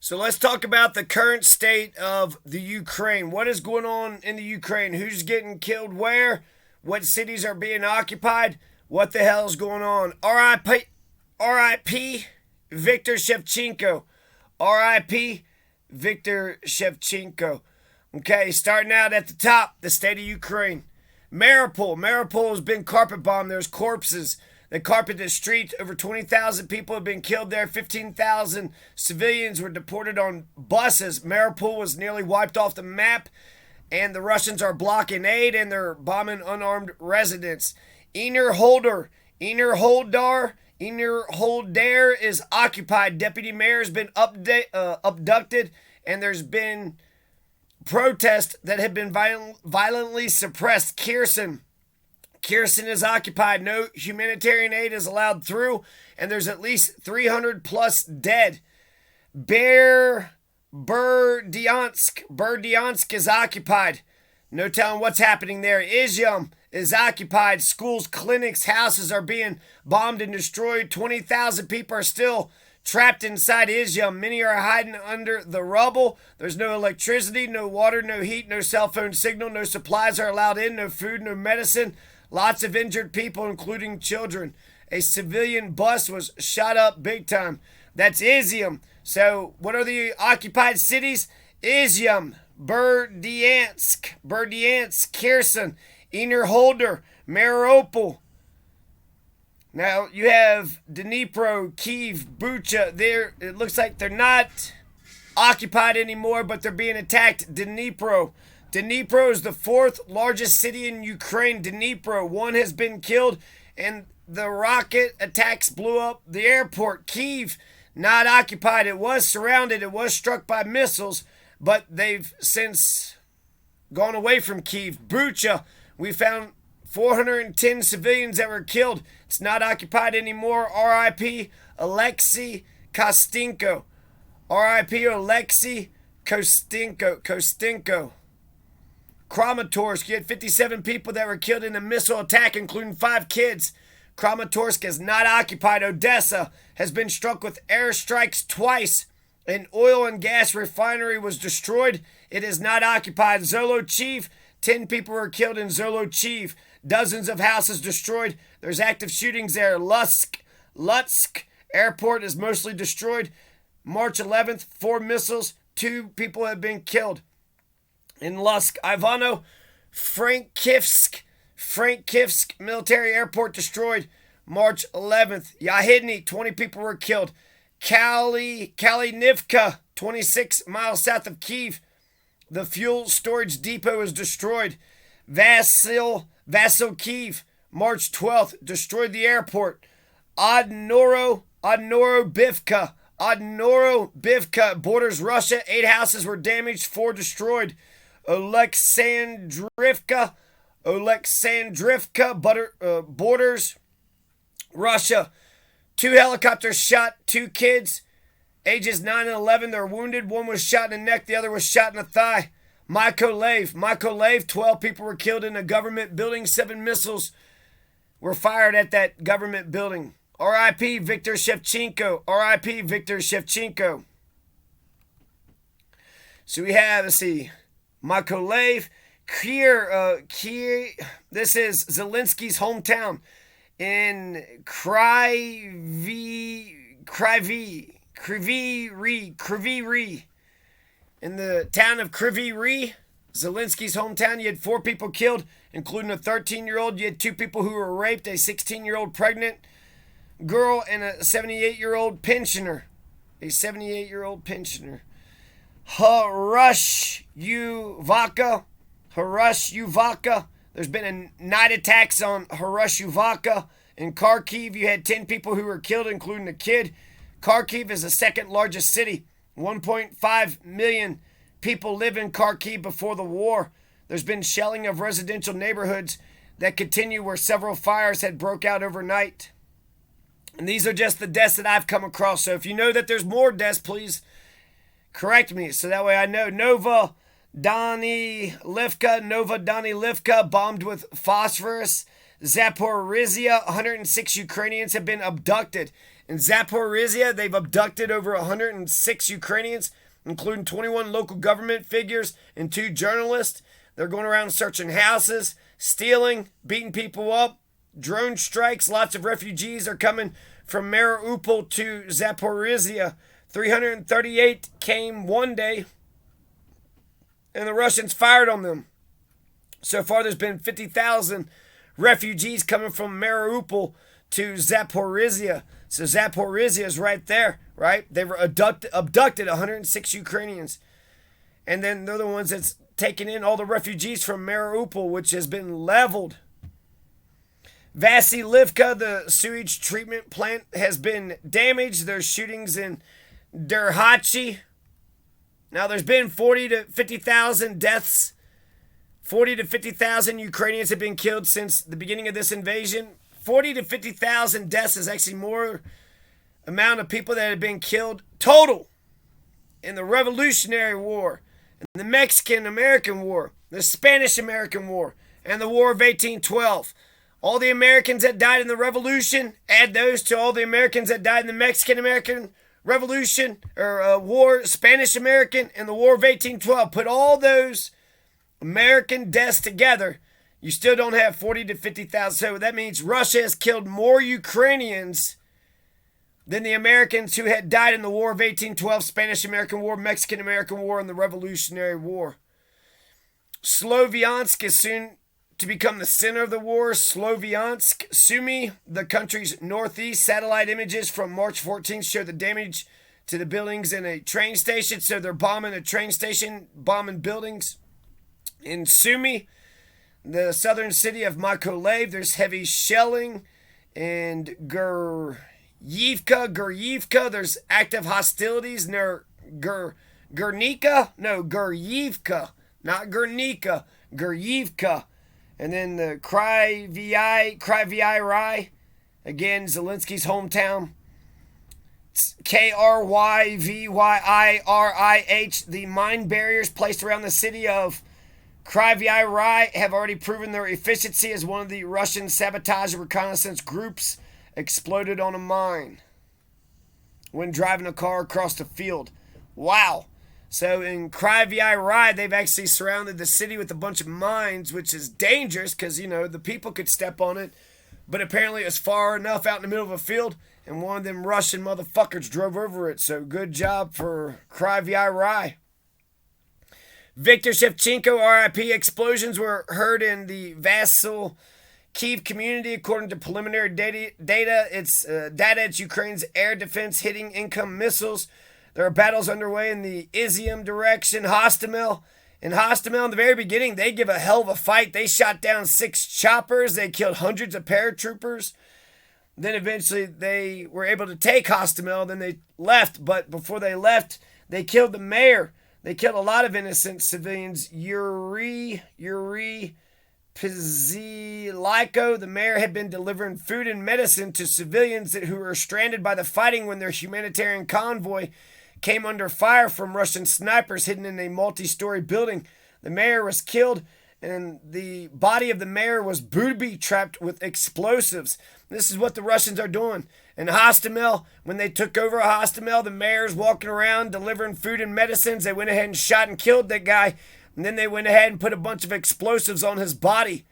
So let's talk about the current state of the Ukraine. What is going on in the Ukraine? Who's getting killed where? What cities are being occupied? What the hell is going on? R.I.P. Victor Shevchenko. R.I.P. Victor Shevchenko. Okay, starting out at the top, the state of Ukraine. Mariupol. Mariupol has been carpet bombed. There's corpses. They carpeted the streets. Over 20,000 people have been killed there. 15,000 civilians were deported on buses. Mariupol was nearly wiped off the map, and the Russians are blocking aid and they're bombing unarmed residents. Einar Holdar is occupied. Deputy mayor has been abducted, and there's been protests that have been violently suppressed. Kherson is occupied. No humanitarian aid is allowed through, and there's at least 300 plus dead. Berdyansk is occupied. No telling what's happening there. Izium is occupied. Schools, clinics, houses are being bombed and destroyed. 20,000 people are still trapped inside Izium. Many are hiding under the rubble. There's no electricity, no water, no heat, no cell phone signal. No supplies are allowed in, no food, no medicine. Lots of injured people, including children. A civilian bus was shot up big time. That's Izium. So what are the occupied cities? Izium, Berdyansk, Kherson, Einar Holdar, Mariupol. Now you have Dnipro, Kiev, Bucha. It looks like they're not occupied anymore, but they're being attacked. Dnipro is the fourth largest city in Ukraine. Dnipro, one has been killed, and the rocket attacks blew up the airport. Kiev, not occupied. It was surrounded. It was struck by missiles, but they've since gone away from Kiev. Bucha, we found 410 civilians that were killed. It's not occupied anymore. R.I.P. Alexei Kostinko. R.I.P. Alexei Kostinko. Kramatorsk, you had 57 people that were killed in a missile attack, including 5 kids. Kramatorsk is not occupied. Odessa has been struck with airstrikes twice. An oil and gas refinery was destroyed. It is not occupied. Zolochiv, 10 people were killed in Zolochiv. Dozens of houses destroyed. There's active shootings there. Lutsk airport is mostly destroyed. March 11th, 4 missiles. 2 people have been killed. In Lutsk, Frankivsk military airport destroyed. March 11th. Yahidny, 20 people were killed. Kalinivka, 26 miles south of Kiev. The fuel storage depot is destroyed. Vasilkiv, March 12th, destroyed the airport. Odnorobivka borders Russia. 8 houses were damaged, 4 destroyed. Oleksandrivka borders Russia. 2 helicopters shot 2 kids, ages 9 and 11. They're wounded. One was shot in the neck, the other was shot in the thigh. Mykolaiv, 12 people were killed in a government building. 7 missiles were fired at that government building. R.I.P. Victor Shevchenko. R.I.P. Victor Shevchenko. So we have, Mykolaiv, Kyiv. This is Zelensky's hometown in Kryvyi Rih. In the town of Kryvyi Rih, Zelensky's hometown, you had 4 people killed, including a 13-year-old. You had 2 people who were raped, a 16-year-old pregnant girl and a 78-year-old pensioner. Harush-Uvaka. There's been night attacks on Harush-Uvaka. In Kharkiv, you had 10 people who were killed, including a kid. Kharkiv is the second largest city. 1.5 million people live in Kharkiv before the war. There's been shelling of residential neighborhoods that continue where several fires had broke out overnight. And these are just the deaths that I've come across. So if you know that there's more deaths, please correct me so that way I know. Nova Danilivka bombed with phosphorus. Zaporizhia, 106 Ukrainians have been abducted. In Zaporizhia, they've abducted over 106 Ukrainians, including 21 local government figures and 2 journalists. They're going around searching houses, stealing, beating people up, drone strikes. Lots of refugees are coming from Mariupol to Zaporizhia. 338 came one day, and the Russians fired on them. So far, there's been 50,000 refugees coming from Mariupol to Zaporizhia. So Zaporizhia is right there, right? They were abducted 106 Ukrainians. And then they're the ones that's taking in all the refugees from Mariupol, which has been leveled. Vasilivka, the sewage treatment plant, has been damaged. There's shootings in Derhachi. Now, there's been 40 to 50,000 deaths. 40 to 50,000 Ukrainians have been killed since the beginning of this invasion. 40 to 50,000 deaths is actually more amount of people that have been killed total in the Revolutionary War, in the Mexican-American War, the Spanish-American War, and the War of 1812. All the Americans that died in the Revolution, add those to all the Americans that died in the Mexican-American Revolution, or War, Spanish-American, and the War of 1812. Put all those American deaths together, you still don't have 40 to 50,000. So that means Russia has killed more Ukrainians than the Americans who had died in the War of 1812, Spanish-American War, Mexican-American War, and the Revolutionary War. Sloviansk is soon to become the center of the war. Sloviansk, Sumy, the country's northeast. Satellite images from March 14th show the damage to the buildings in a train station. So they're bombing a train station, bombing buildings. In Sumy, the southern city of Mykolaiv, there's heavy shelling. And Guryivka, there's active hostilities near Guernica. No, Guryivka, not Guernica, Guryivka. And then the Kryvyi, again, Zelensky's hometown. Kryvyirih, the mine barriers placed around the city of Kryvyi have already proven their efficiency as one of the Russian sabotage and reconnaissance groups exploded on a mine when driving a car across the field. Wow. So in Kryvyi, they've actually surrounded the city with a bunch of mines, which is dangerous because, the people could step on it. But apparently it's far enough out in the middle of a field, and one of them Russian motherfuckers drove over it. So good job for Kryvyi. Viktor Shevchenko, RIP. Explosions were heard in the Vasil Kiev community. According to preliminary data, it's Ukraine's air defense hitting income missiles. There are battles underway in the Izium direction. Hostomel. In Hostomel, in the very beginning, they give a hell of a fight. They shot down 6 choppers. They killed hundreds of paratroopers. Then eventually they were able to take Hostomel. Then they left. But before they left, they killed the mayor. They killed a lot of innocent civilians. Yuri Pizziliko, the mayor, had been delivering food and medicine to civilians who were stranded by the fighting when their humanitarian convoy came under fire from Russian snipers hidden in a multi-story building. The mayor was killed, and the body of the mayor was booby-trapped with explosives. This is what the Russians are doing. In Hostomel, when they took over Hostomel, the mayor's walking around delivering food and medicines. They went ahead and shot and killed that guy, and then they went ahead and put a bunch of explosives on his body.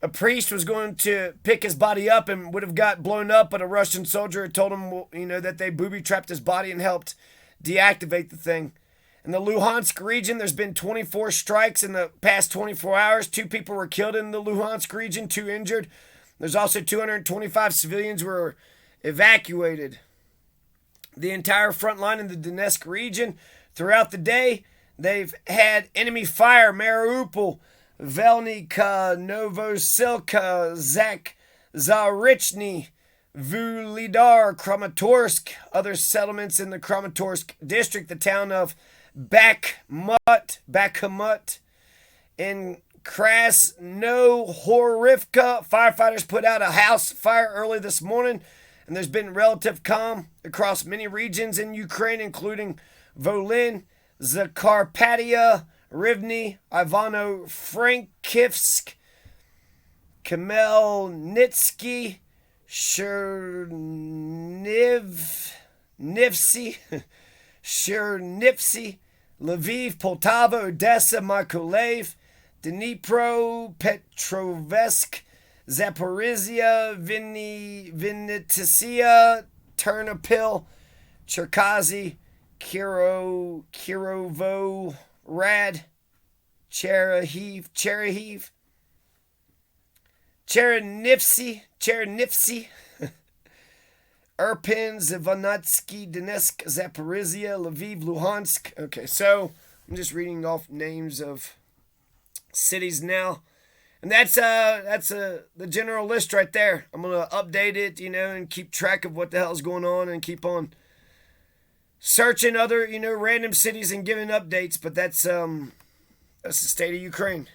A priest was going to pick his body up and would have got blown up, but a Russian soldier had told him, that they booby-trapped his body and helped deactivate the thing. In the Luhansk region, there's been 24 strikes in the past 24 hours. 2 people were killed in the Luhansk region, 2 injured. There's also 225 civilians were evacuated. The entire front line in the Donetsk region, throughout the day, they've had enemy fire. Mariupol, Velnika, Novosilka, Zarichny, Vulidar, Kramatorsk, other settlements in the Kramatorsk district, the town of Bakhmut, in Krasnohorivka. Firefighters put out a house fire early this morning, and there's been relative calm across many regions in Ukraine, including Volyn, Zakarpattia, Rivne, Ivano-Frankivsk, Khmelnytsky, Nivsy, Chernivtsi, Lviv, Poltava, Odessa, Mykolaiv, Dnipro, Petrovsk, Zaporizhia, Vinnytsia, Ternopil, Cherkasy, Kirovohrad, Chernihiv, Chernivtsi, Irpin, Zivanatsky, Donetsk, Zaporizhia, Lviv, Luhansk. Okay, so I'm just reading off names of cities now. And that's the general list right there. I'm gonna update it, and keep track of what the hell's going on, and keep on searching other, random cities and giving updates. But that's the state of Ukraine.